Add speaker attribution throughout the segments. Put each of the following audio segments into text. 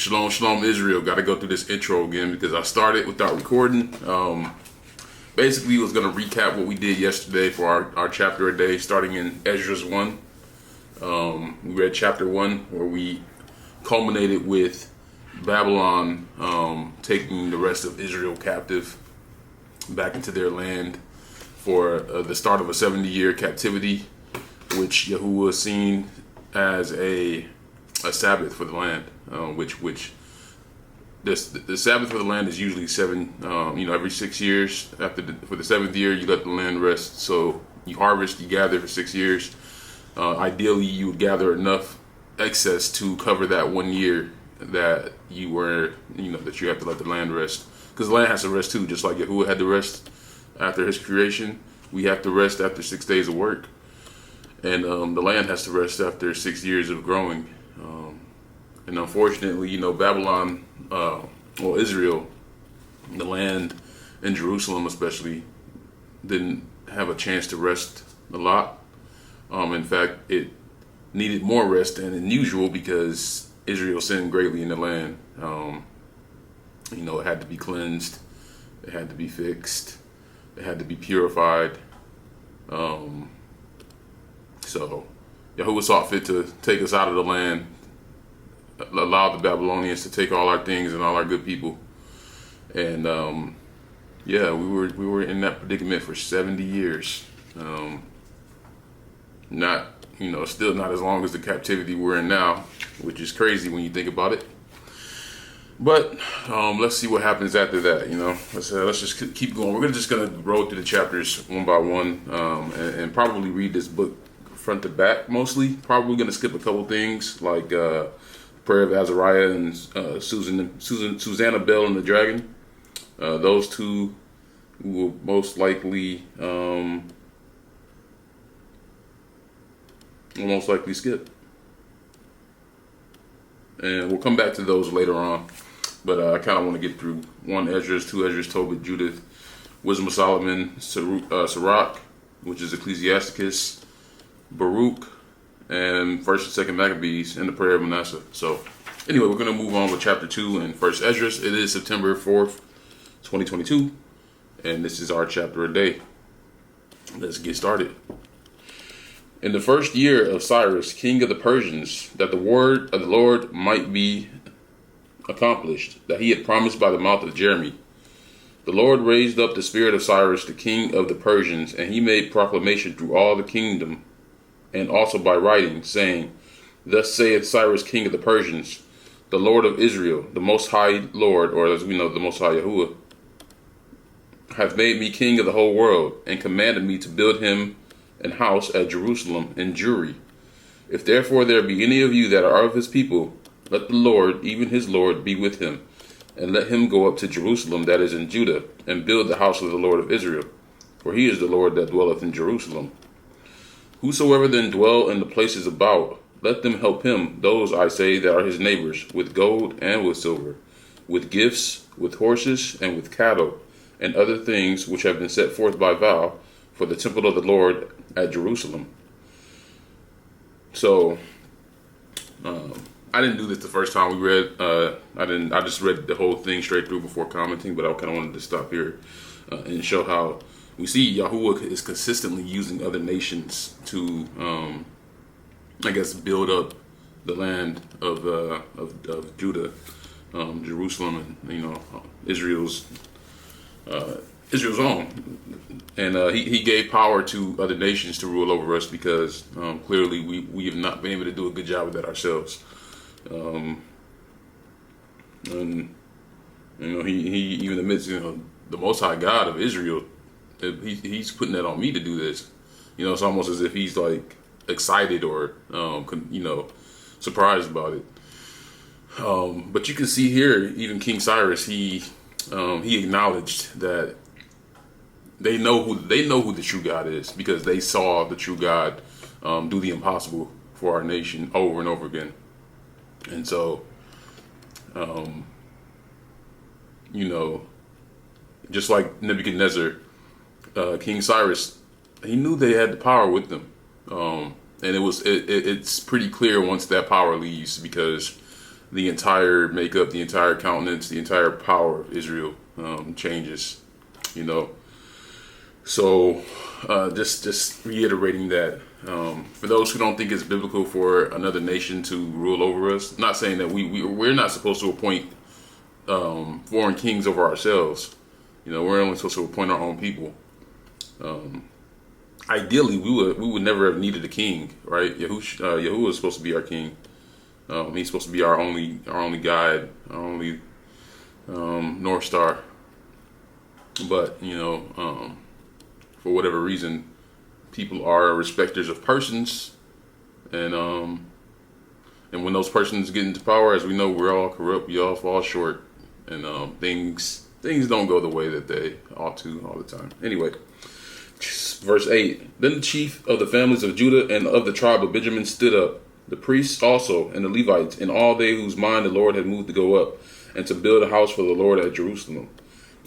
Speaker 1: Shalom, shalom, Israel. Got to go through this intro again because I started without recording. Basically, I was going to recap what we did yesterday for our chapter a day, starting in Esdras 1. We read chapter 1, where we culminated with Babylon taking the rest of Israel captive back into their land for the start of a 70-year captivity, which Yahuwah seen as a Sabbath for the land, which the Sabbath for the land is usually every 6 years. For the seventh year, you let the land rest. So you harvest, you gather for 6 years. Ideally, you would gather enough excess to cover that 1 year that you have to let the land rest, because the land has to rest too, just like Yahuwah had to rest after His creation. We have to rest after 6 days of work, and the land has to rest after 6 years of growing. And unfortunately, Babylon, Israel, the land in Jerusalem especially, didn't have a chance to rest a lot. In fact, it needed more rest than usual because Israel sinned greatly in the land. It had to be cleansed, it had to be fixed, it had to be purified. So Yahuwah saw fit to take us out of the land, allow the Babylonians to take all our things and all our good people, and we were in that predicament for 70 years. Still not as long as the captivity we're in now, which is crazy when you think about it. But let's see what happens after that. Let's just keep going. We're just gonna roll through the chapters one by one, and probably read this book front to back mostly. Probably gonna skip a couple things like Prayer of Azariah and Susanna Bell and the Dragon. Those two will most likely skip, and we'll come back to those later on. But I kind of want to get through 1 Esdras, 2 Esdras, Tobit, Judith, Wisdom of Solomon, Sirach, which is Ecclesiasticus, Baruch, and 1st and 2nd Maccabees, and the Prayer of Manasseh. So anyway, we're going to move on with chapter 2 in 1st Esdras. It is September 4th, 2022, and this is our chapter a day. Let's get started. In the first year of Cyrus, king of the Persians, that the word of the Lord might be accomplished, that he had promised by the mouth of Jeremy, the Lord raised up the spirit of Cyrus, the king of the Persians, and he made proclamation through all the kingdom, and also by writing, saying, Thus saith Cyrus, king of the Persians, the Lord of Israel, the Most High Lord, or as we know, the Most High Yahuwah, hath made me king of the whole world, and commanded me to build him an house at Jerusalem in Jewry. If therefore there be any of you that are of his people, let the Lord, even his Lord, be with him, and let him go up to Jerusalem that is in Judah, and build the house of the Lord of Israel, for he is the Lord that dwelleth in Jerusalem. Whosoever then dwell in the places about, let them help him, those, I say, that are his neighbors, with gold and with silver, with gifts, with horses, and with cattle, and other things which have been set forth by vow, for the temple of the Lord at Jerusalem. So, I didn't do this the first time we read. I just read the whole thing straight through before commenting, but I kind of wanted to stop here and show how we see Yahuwah is consistently using other nations to, build up the land of Judah, Jerusalem, and Israel's own. And he gave power to other nations to rule over us because clearly we have not been able to do a good job of that ourselves. And he even admits, the Most High God of Israel, he's putting that on me to do this. It's almost as if he's like excited or surprised about it. But you can see here, even King Cyrus, he acknowledged that they know who the true God is, because they saw the true God do the impossible for our nation over and over again. And so, just like Nebuchadnezzar, King Cyrus, he knew they had the power with them. And it's pretty clear once that power leaves, because the entire makeup, the entire countenance, the entire power of Israel changes. You know, so just reiterating that. For those who don't think it's biblical for another nation to rule over us, not saying that we're not supposed to appoint foreign kings over ourselves. You know, we're only supposed to appoint our own people. Ideally, we would never have needed a king, right? Yahuwah is supposed to be our king. He's supposed to be our only guide, our only North Star. But you know, for whatever reason, people are respecters of persons, and when those persons get into power, as we know, we're all corrupt. We all fall short, and things don't go the way that they ought to all the time. Anyway, verse 8. Then the chief of the families of Judah and of the tribe of Benjamin stood up, the priests also, and the Levites, and all they whose mind the Lord had moved to go up, and to build a house for the Lord at Jerusalem.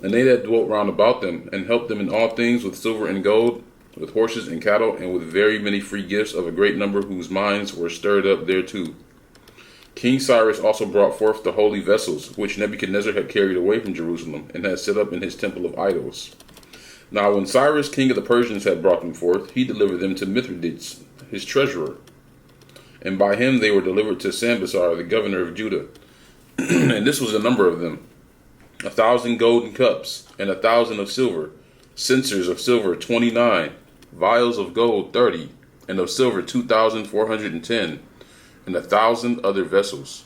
Speaker 1: And they that dwelt round about them, and helped them in all things with silver and gold, with horses and cattle, and with very many free gifts of a great number whose minds were stirred up thereto. King Cyrus also brought forth the holy vessels, which Nebuchadnezzar had carried away from Jerusalem, and had set up in his temple of idols. Now when Cyrus king of the Persians had brought them forth, he delivered them to Mithridates, his treasurer. And by him they were delivered to Sambasar, the governor of Judah. And this was the number of them: 1,000 golden cups, and 1,000 of silver, censers of silver 29, vials of gold 30, and of silver 2,410, and 1,000 other vessels.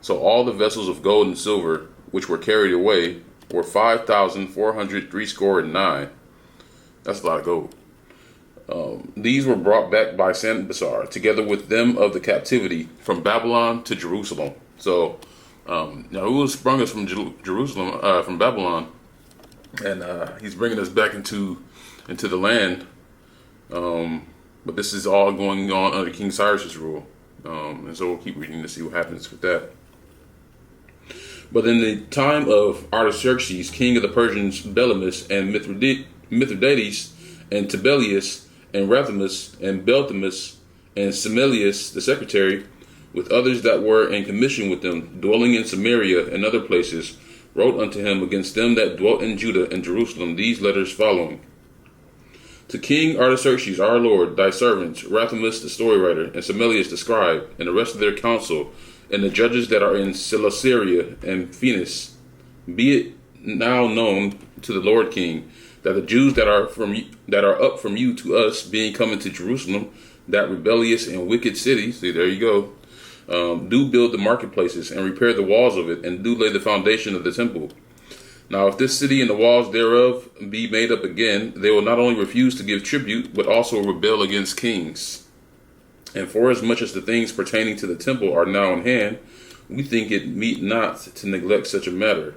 Speaker 1: So all the vessels of gold and silver which were carried away were 5,469. That's a lot of gold. These were brought back by Sambasar, together with them of the captivity from Babylon to Jerusalem. So now who sprung us from Jerusalem, from Babylon, and he's bringing us back into the land. But this is all going on under King Cyrus's rule, and so we'll keep reading to see what happens with that. But in the time of Artaxerxes, king of the Persians, Belamus and Mithridates and Tibelius and Rathamus and Belthamus and Semelius the secretary, with others that were in commission with them, dwelling in Samaria and other places, wrote unto him against them that dwelt in Judah and Jerusalem these letters following. To King Artaxerxes, our Lord, thy servants, Rathamus the story writer, and Semelius the scribe, and the rest of their council, and the judges that are in Celesyria and Phoenix, be it now known to the Lord King, that the Jews that are up from you to us, being coming to Jerusalem, that rebellious and wicked city, see, there you go, do build the marketplaces and repair the walls of it, and do lay the foundation of the temple. Now if this city and the walls thereof be made up again, they will not only refuse to give tribute, but also rebel against kings. And forasmuch as the things pertaining to the temple are now in hand, we think it meet not to neglect such a matter,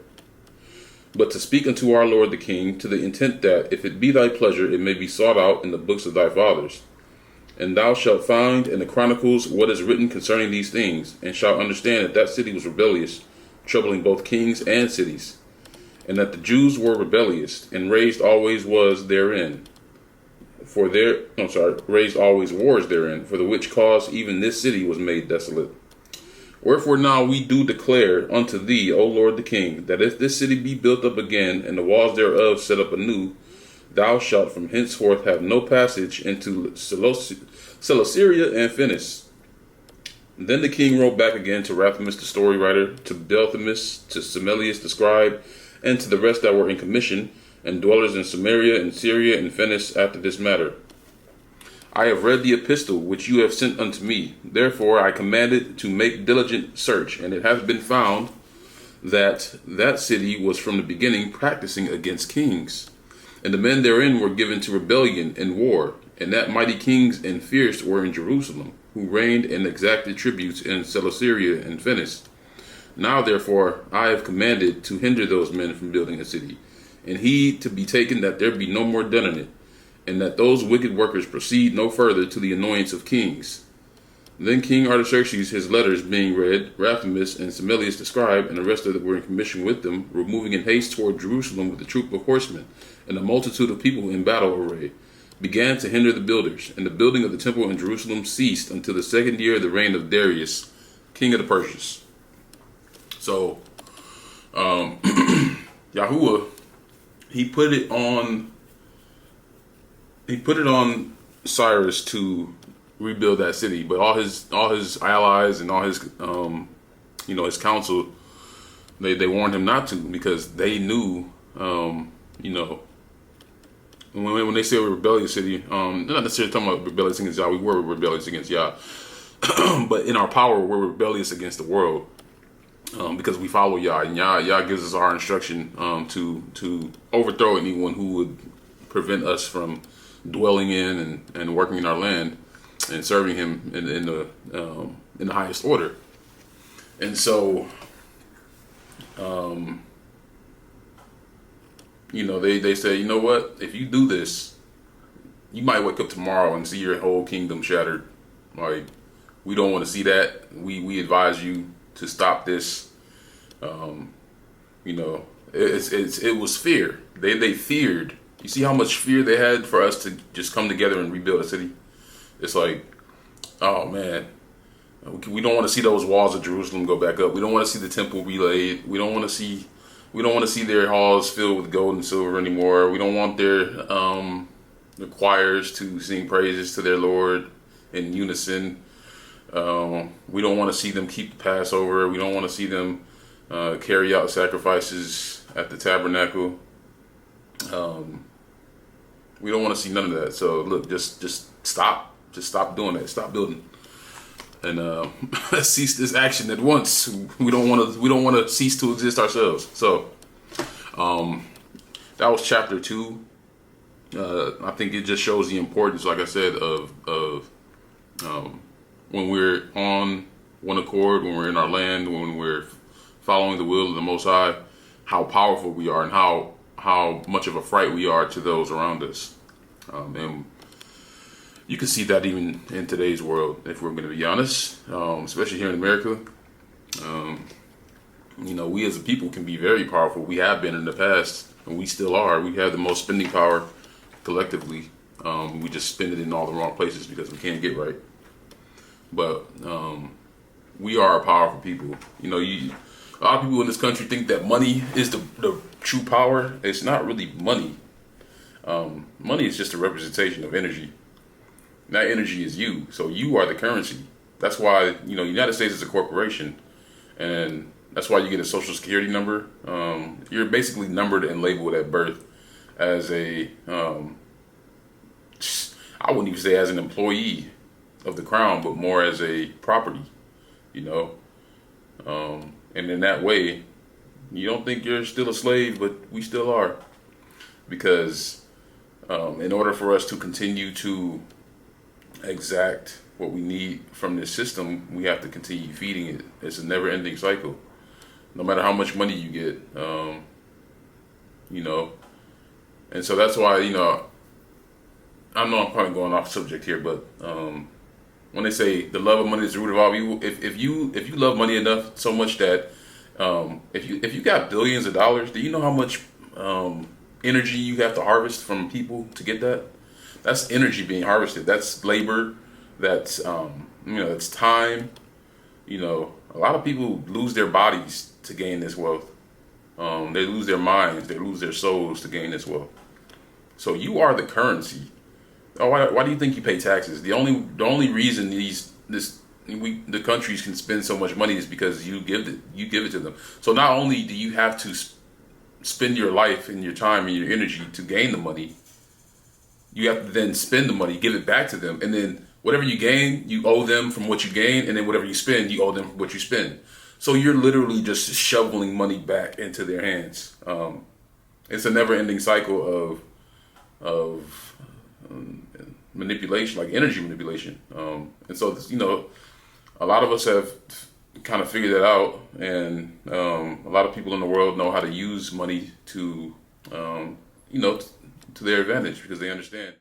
Speaker 1: but to speak unto our Lord the King, to the intent that, if it be thy pleasure, it may be sought out in the books of thy fathers. And thou shalt find in the chronicles what is written concerning these things, and shalt understand that that city was rebellious, troubling both kings and cities, and that the Jews were rebellious, and raised always wars therein, for the which cause even this city was made desolate. Wherefore now we do declare unto thee, O Lord the King, that if this city be built up again, and the walls thereof set up anew, thou shalt from henceforth have no passage into Celesyria and Phoenix. Then the king wrote back again to Rathamus the story writer, to Belthamus, to Semelius the scribe, and to the rest that were in commission, and dwellers in Samaria and Syria and Phoenix after this matter. I have read the epistle which you have sent unto me. Therefore I commanded to make diligent search, and it hath been found that that city was from the beginning practicing against kings. And the men therein were given to rebellion and war, and that mighty kings and fierce were in Jerusalem, who reigned and exacted tributes in Celesyria and Phoenix. Now therefore I have commanded to hinder those men from building a city, and heed to be taken that there be no more done in it, and that those wicked workers proceed no further to the annoyance of kings. Then King Artaxerxes, his letters being read, Rathamus and Semelius the scribe, and the rest that were in commission with them, were moving in haste toward Jerusalem with a troop of horsemen, and a multitude of people in battle array, began to hinder the builders, and the building of the temple in Jerusalem ceased until the 2nd year of the reign of Darius, king of the Persians. So Yahuwah, he put it on Cyrus to rebuild that city, but all his allies and all his his council, they warned him not to, because they knew when they say we're a rebellious city, they're not necessarily talking about rebellious against Yah. We were rebellious against Yah, but in our power, we're rebellious against the world, because we follow Yah, and Yah gives us our instruction to overthrow anyone who would prevent us from dwelling in and working in our land and serving Him in the highest order. And so, they say, you know what? If you do this, you might wake up tomorrow and see your whole kingdom shattered. Like, we don't want to see that. We advise you to stop this. It was fear. They feared. You see how much fear they had for us to just come together and rebuild a city? It's like, oh man, we don't want to see those walls of Jerusalem go back up. We don't want to see the temple relaid. We don't want to see their halls filled with gold and silver anymore. We don't want their choirs to sing praises to their Lord in unison. We don't want to see them keep the Passover. We don't want to see them carry out sacrifices at the tabernacle. We don't want to see none of that. So look, just stop. Just stop doing that. Stop building, and cease this action at once. We don't want to cease to exist ourselves. So that was chapter 2. I think it just shows the importance, like I said, of when we're on one accord, when we're in our land, when we're following the will of the Most High, how powerful we are and how much of a fright we are to those around us. And you can see that even in today's world, if we're going to be honest, especially here in America. We as a people can be very powerful. We have been in the past, and we still are. We have the most spending power collectively. We just spend it in all the wrong places because we can't get right. But we are a powerful people. A lot of people in this country think that money is the true power. It's not really money. Money is just a representation of energy. That energy is you. So you are the currency. That's why, the United States is a corporation. And that's why you get a social security number. You're basically numbered and labeled at birth as I wouldn't even say as an employee of the crown, but more as a property, and in that way, you don't think you're still a slave, but we still are, because in order for us to continue to exact what we need from this system, we have to continue feeding it. It's a never-ending cycle. No matter how much money you get, and so that's why, I know I'm probably going off subject here, but when they say the love of money is the root of all evil, if you love money enough, so much that if you got billions of dollars, do you know how much energy you have to harvest from people to get that? That's energy being harvested. That's labor. That's it's time. A lot of people lose their bodies to gain this wealth. They lose their minds. They lose their souls to gain this wealth. So you are the currency. Oh, why do you think you pay taxes? The only reason the countries can spend so much money is because you give it to them. So not only do you have to spend your life and your time and your energy to gain the money, you have to then spend the money, give it back to them, and then whatever you gain, you owe them from what you gain, and then whatever you spend, you owe them from what you spend. So you're literally just shoveling money back into their hands. It's a never-ending cycle of manipulation, like energy manipulation. And so, a lot of us have kind of figured that out, and a lot of people in the world know how to use money to, to their advantage, because they understand.